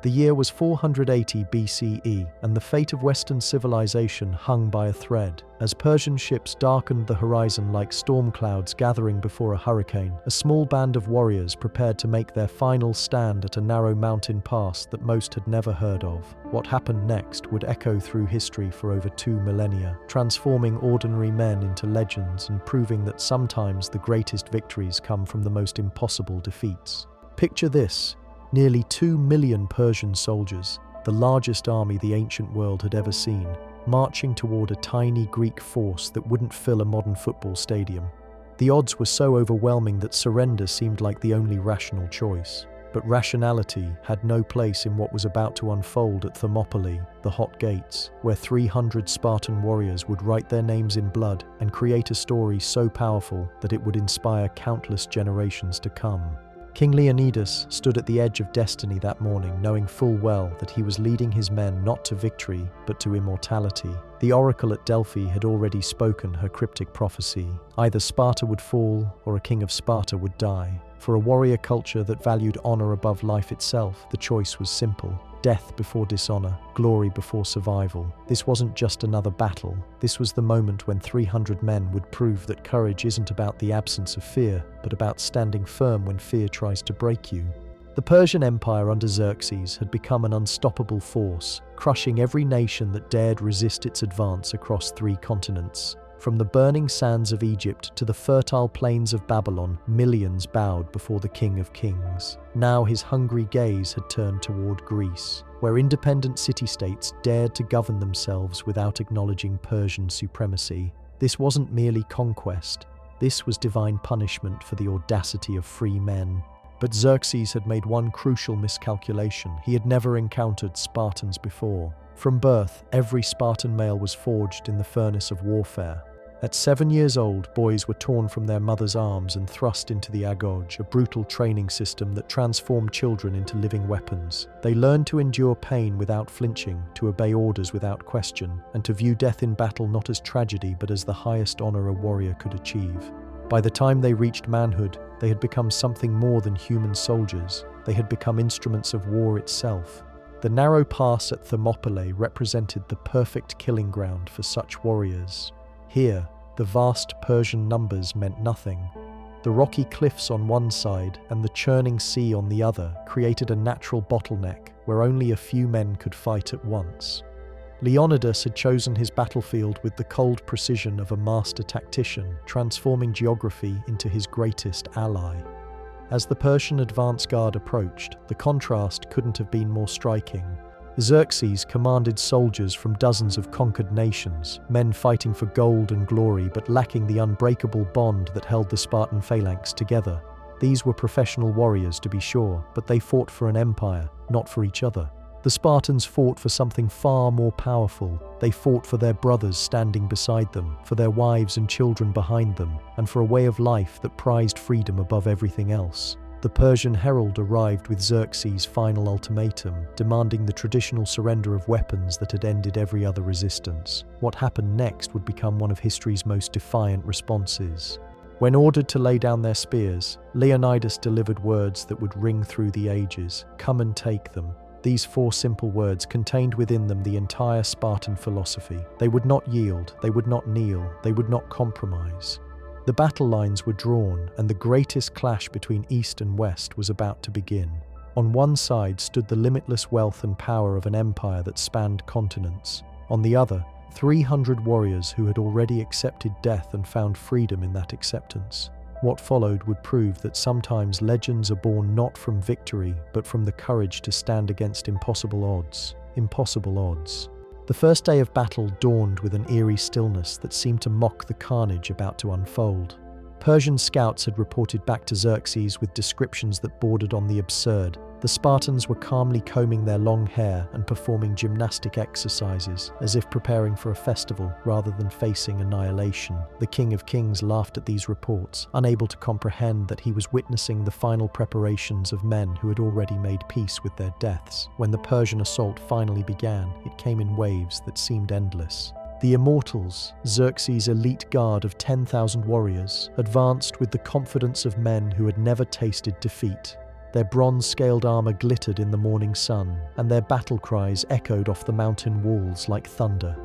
The year was 480 BCE, and the fate of Western civilization hung by a thread. As Persian ships darkened the horizon like storm clouds gathering before a hurricane, a small band of warriors prepared to make their final stand at a narrow mountain pass that most had never heard of. What happened next would echo through history for over 2 millennia, transforming ordinary men into legends and proving that sometimes the greatest victories come from the most impossible defeats. Picture this. Nearly 2 million Persian soldiers, the largest army the ancient world had ever seen, marching toward a tiny Greek force that wouldn't fill a modern football stadium. The odds were so overwhelming that surrender seemed like the only rational choice. But rationality had no place in what was about to unfold at Thermopylae, the Hot Gates, where 300 Spartan warriors would write their names in blood and create a story so powerful that it would inspire countless generations to come. King Leonidas stood at the edge of destiny that morning, knowing full well that he was leading his men not to victory, but to immortality. The oracle at Delphi had already spoken her cryptic prophecy. Either Sparta would fall, or a king of Sparta would die. For a warrior culture that valued honor above life itself, the choice was simple. Death before dishonor, glory before survival. This wasn't just another battle. This was the moment when 300 men would prove that courage isn't about the absence of fear, but about standing firm when fear tries to break you. The Persian Empire under Xerxes had become an unstoppable force, crushing every nation that dared resist its advance across 3 continents. From the burning sands of Egypt to the fertile plains of Babylon, millions bowed before the King of Kings. Now his hungry gaze had turned toward Greece, where independent city-states dared to govern themselves without acknowledging Persian supremacy. This wasn't merely conquest. This was divine punishment for the audacity of free men. But Xerxes had made one crucial miscalculation. He had never encountered Spartans before. From birth, every Spartan male was forged in the furnace of warfare. At 7 years old, boys were torn from their mother's arms and thrust into the agog, a brutal training system that transformed children into living weapons. They learned to endure pain without flinching, to obey orders without question, and to view death in battle not as tragedy but as the highest honor a warrior could achieve. By the time they reached manhood, they had become something more than human soldiers. They had become instruments of war itself. The narrow pass at Thermopylae represented the perfect killing ground for such warriors. Here, the vast Persian numbers meant nothing. The rocky cliffs on one side and the churning sea on the other created a natural bottleneck where only a few men could fight at once. Leonidas had chosen his battlefield with the cold precision of a master tactician, transforming geography into his greatest ally. As the Persian advance guard approached, the contrast couldn't have been more striking. Xerxes commanded soldiers from dozens of conquered nations, men fighting for gold and glory but lacking the unbreakable bond that held the Spartan phalanx together. These were professional warriors, to be sure, but they fought for an empire, not for each other. The Spartans fought for something far more powerful. They fought for their brothers standing beside them, for their wives and children behind them, and for a way of life that prized freedom above everything else. The Persian herald arrived with Xerxes' final ultimatum, demanding the traditional surrender of weapons that had ended every other resistance. What happened next would become one of history's most defiant responses. When ordered to lay down their spears, Leonidas delivered words that would ring through the ages. "Come and take them." These 4 simple words contained within them the entire Spartan philosophy. They would not yield, they would not kneel, they would not compromise. The battle lines were drawn, and the greatest clash between East and West was about to begin. On one side stood the limitless wealth and power of an empire that spanned continents. On the other, 300 warriors who had already accepted death and found freedom in that acceptance. What followed would prove that sometimes legends are born not from victory, but from the courage to stand against impossible odds. Impossible odds. The first day of battle dawned with an eerie stillness that seemed to mock the carnage about to unfold. Persian scouts had reported back to Xerxes with descriptions that bordered on the absurd. The Spartans were calmly combing their long hair and performing gymnastic exercises, as if preparing for a festival rather than facing annihilation. The King of Kings laughed at these reports, unable to comprehend that he was witnessing the final preparations of men who had already made peace with their deaths. When the Persian assault finally began, it came in waves that seemed endless. The Immortals, Xerxes' elite guard of 10,000 warriors, advanced with the confidence of men who had never tasted defeat. Their bronze-scaled armor glittered in the morning sun, and their battle cries echoed off the mountain walls like thunder.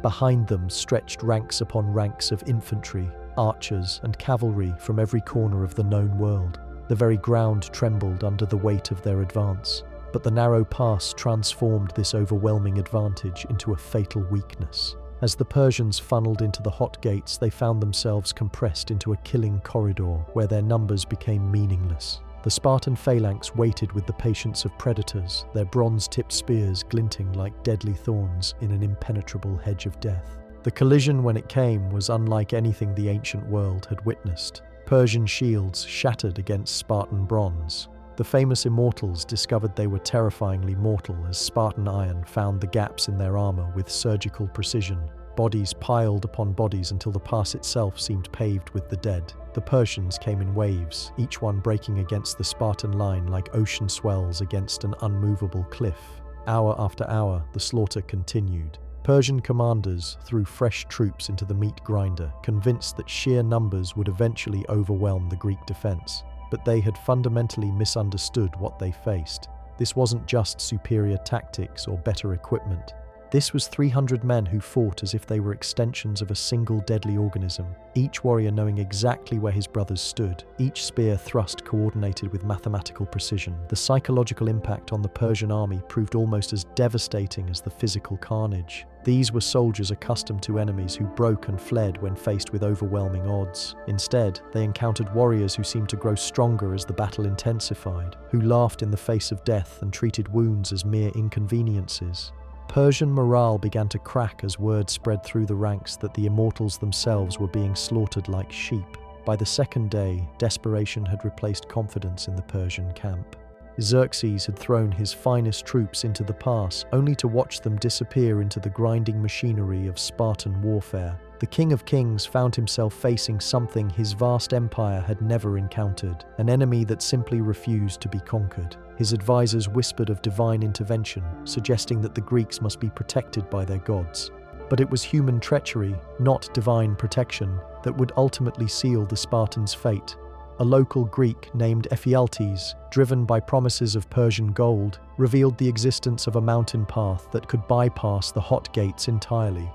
Behind them stretched ranks upon ranks of infantry, archers, and cavalry from every corner of the known world. The very ground trembled under the weight of their advance, but the narrow pass transformed this overwhelming advantage into a fatal weakness. As the Persians funneled into the hot gates, they found themselves compressed into a killing corridor where their numbers became meaningless. The Spartan phalanx waited with the patience of predators, their bronze-tipped spears glinting like deadly thorns in an impenetrable hedge of death. The collision, when it came, was unlike anything the ancient world had witnessed. Persian shields shattered against Spartan bronze. The famous immortals discovered they were terrifyingly mortal as Spartan iron found the gaps in their armor with surgical precision. Bodies piled upon bodies until the pass itself seemed paved with the dead. The Persians came in waves, each one breaking against the Spartan line like ocean swells against an unmovable cliff. Hour after hour, the slaughter continued. Persian commanders threw fresh troops into the meat grinder, convinced that sheer numbers would eventually overwhelm the Greek defense. But they had fundamentally misunderstood what they faced. This wasn't just superior tactics or better equipment. This was 300 men who fought as if they were extensions of a single deadly organism, each warrior knowing exactly where his brothers stood, each spear thrust coordinated with mathematical precision. The psychological impact on the Persian army proved almost as devastating as the physical carnage. These were soldiers accustomed to enemies who broke and fled when faced with overwhelming odds. Instead, they encountered warriors who seemed to grow stronger as the battle intensified, who laughed in the face of death and treated wounds as mere inconveniences. Persian morale began to crack as word spread through the ranks that the immortals themselves were being slaughtered like sheep. By the second day, desperation had replaced confidence in the Persian camp. Xerxes had thrown his finest troops into the pass, only to watch them disappear into the grinding machinery of Spartan warfare. The King of Kings found himself facing something his vast empire had never encountered, an enemy that simply refused to be conquered. His advisors whispered of divine intervention, suggesting that the Greeks must be protected by their gods. But it was human treachery, not divine protection, that would ultimately seal the Spartans' fate. A local Greek named Ephialtes, driven by promises of Persian gold, revealed the existence of a mountain path that could bypass the hot gates entirely.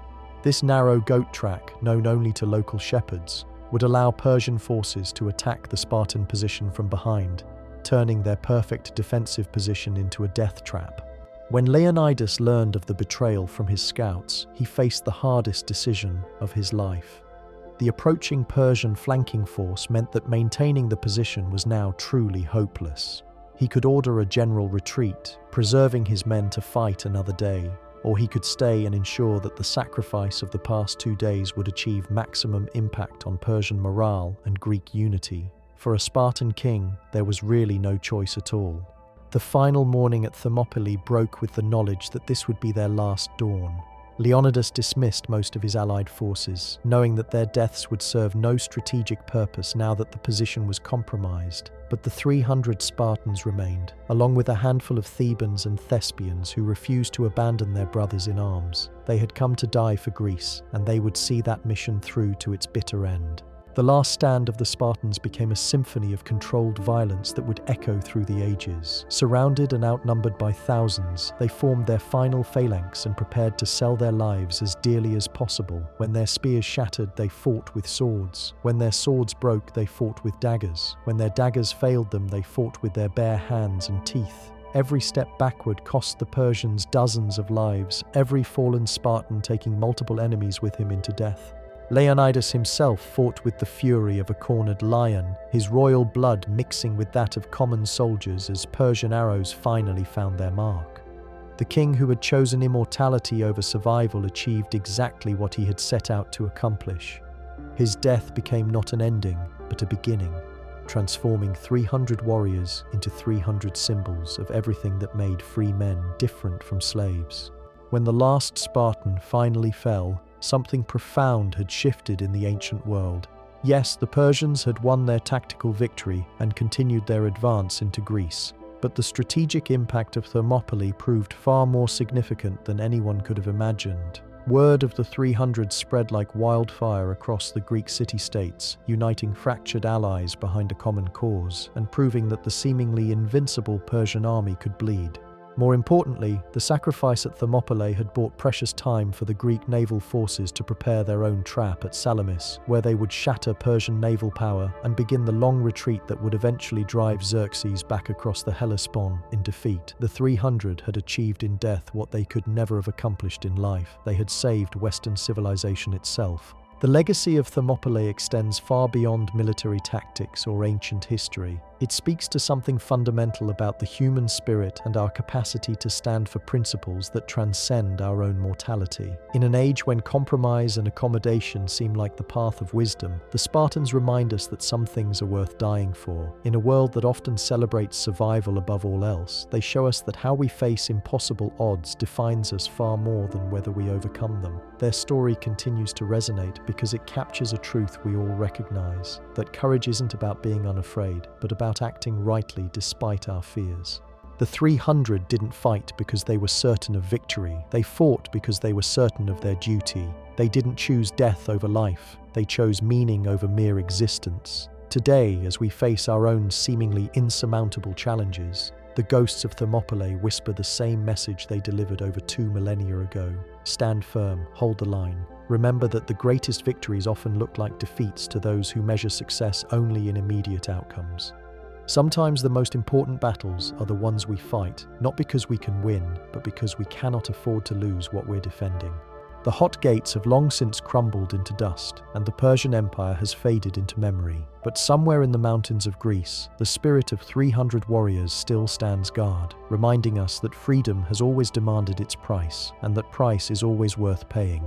This narrow goat track, known only to local shepherds, would allow Persian forces to attack the Spartan position from behind, turning their perfect defensive position into a death trap. When Leonidas learned of the betrayal from his scouts, he faced the hardest decision of his life. The approaching Persian flanking force meant that maintaining the position was now truly hopeless. He could order a general retreat, preserving his men to fight another day, or he could stay and ensure that the sacrifice of the past 2 days would achieve maximum impact on Persian morale and Greek unity. For a Spartan king, there was really no choice at all. The final morning at Thermopylae broke with the knowledge that this would be their last dawn. Leonidas dismissed most of his allied forces, knowing that their deaths would serve no strategic purpose now that the position was compromised. But the 300 Spartans remained, along with a handful of Thebans and Thespians who refused to abandon their brothers in arms. They had come to die for Greece, and they would see that mission through to its bitter end. The last stand of the Spartans became a symphony of controlled violence that would echo through the ages. Surrounded and outnumbered by thousands, they formed their final phalanx and prepared to sell their lives as dearly as possible. When their spears shattered, they fought with swords. When their swords broke, they fought with daggers. When their daggers failed them, they fought with their bare hands and teeth. Every step backward cost the Persians dozens of lives, every fallen Spartan taking multiple enemies with him into death. Leonidas himself fought with the fury of a cornered lion, his royal blood mixing with that of common soldiers as Persian arrows finally found their mark. The king who had chosen immortality over survival achieved exactly what he had set out to accomplish. His death became not an ending, but a beginning, transforming 300 warriors into 300 symbols of everything that made free men different from slaves. When the last Spartan finally fell, something profound had shifted in the ancient world. Yes, the Persians had won their tactical victory and continued their advance into Greece, but the strategic impact of Thermopylae proved far more significant than anyone could have imagined. Word of the 300 spread like wildfire across the Greek city-states, uniting fractured allies behind a common cause and proving that the seemingly invincible Persian army could bleed. More importantly, the sacrifice at Thermopylae had bought precious time for the Greek naval forces to prepare their own trap at Salamis, where they would shatter Persian naval power and begin the long retreat that would eventually drive Xerxes back across the Hellespont in defeat. The 300 had achieved in death what they could never have accomplished in life. They had saved Western civilization itself. The legacy of Thermopylae extends far beyond military tactics or ancient history. It speaks to something fundamental about the human spirit and our capacity to stand for principles that transcend our own mortality. In an age when compromise and accommodation seem like the path of wisdom, the Spartans remind us that some things are worth dying for. In a world that often celebrates survival above all else, they show us that how we face impossible odds defines us far more than whether we overcome them. Their story continues to resonate because it captures a truth we all recognize, that courage isn't about being unafraid, but about acting rightly despite our fears. The 300 didn't fight because they were certain of victory. They fought because they were certain of their duty. They didn't choose death over life. They chose meaning over mere existence. Today, as we face our own seemingly insurmountable challenges, the ghosts of Thermopylae whisper the same message they delivered over 2 millennia ago. Stand firm, hold the line. Remember that the greatest victories often look like defeats to those who measure success only in immediate outcomes. Sometimes the most important battles are the ones we fight, not because we can win, but because we cannot afford to lose what we're defending. The hot gates have long since crumbled into dust, and the Persian Empire has faded into memory. But somewhere in the mountains of Greece, the spirit of 300 warriors still stands guard, reminding us that freedom has always demanded its price, and that price is always worth paying.